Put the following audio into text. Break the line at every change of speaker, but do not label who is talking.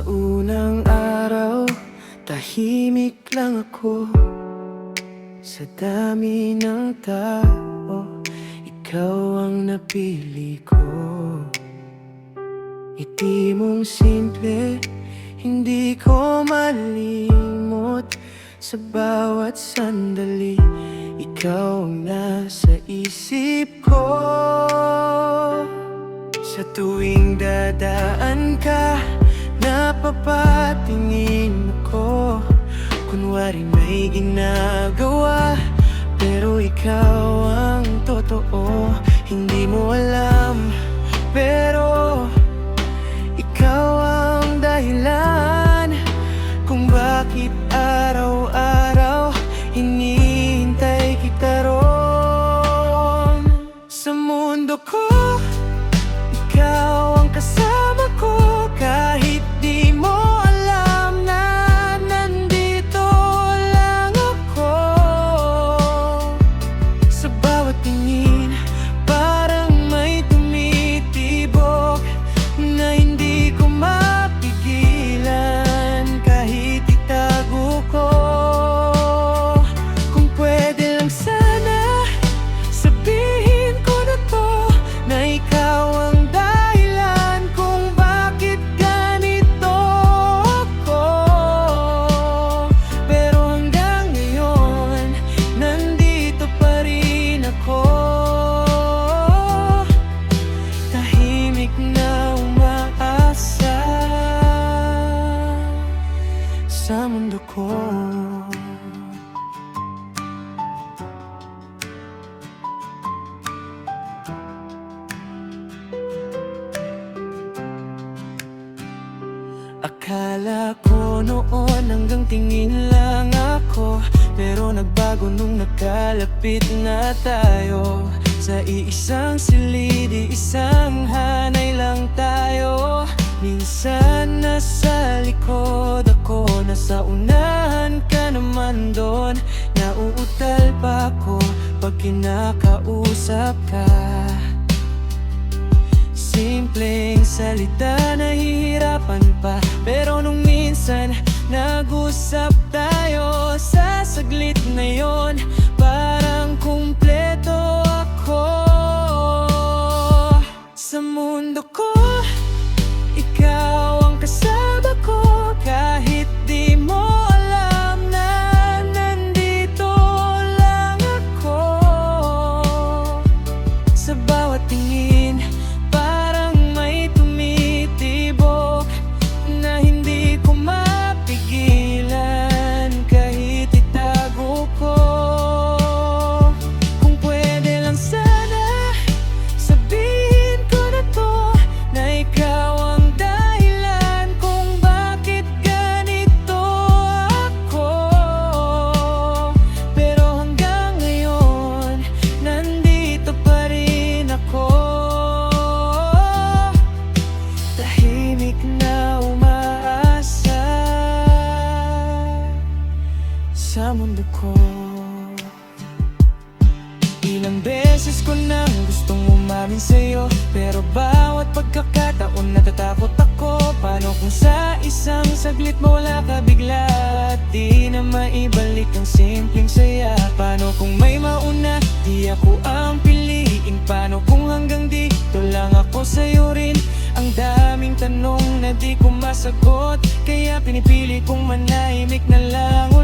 unang araw, tahimik lang ako. Sa dami ng tao, ikaw ang napili ko. Ngiti mong simple, hindi ko malimot. Sa bawat sandali, ikaw ang nasa isip ko. Sa tuwing dadaan ka, napapatingin ako. Kunwari may ginagawa, pero ikaw ang totoo. Hindi mo alam, pero ikaw ang dahilan kung bakit araw-araw hinihintay kita roon. Sa mundo ko, ikaw ang kasama ko. Kahit di mo alam na nandito lang ako. Sa bawat tingin, parang may tumitibok na hindi ko mapigilan kahit itago ko. Kung pwede lang sana, sabihin ko na to, na ikaw ang sa mundo ko. Akala ko noon hanggang tingin lang ako, pero nagbago nung nakalapit na tayo. Sa iisang silid, isang hanay lang tayo. Minsan nasa likod ako, nasa unahan ka naman doon. Nauutal pa ako pag kinakausap ka. Simpleng salita, nahihirapan pa, pero nung minsan nag-usap tayo, sa saglit na yon, parang kumpleto ako. Sa mundo ko, ikaw ang kasama ko. Kahit di mo alam na nandito lang ako. Sa bawat tingin, parang may tumitibok na hindi ko mapigilan kahit itago ko. Kung pwede lang sana, sabihin ko na to, na ikaw ang dahilan kung bakit ganito ako. Pero hanggang ngayon, nandito pa rin ako. Tahimik na umaasa sa mundo ko. Ilang beses ko nang gustong umamin sa'yo, pero bawat pagkakataon natatakot ako. Paano kung sa isang saglit mawala ka bigla at di na maibalik ang simpleng saya? Paano kung may mauna, di ako ang piliin? Paano kung hanggang dito lang ako sa'yo rin? Ang daming tanong na di ko masagot, kaya pinipili kong manahimik na lang.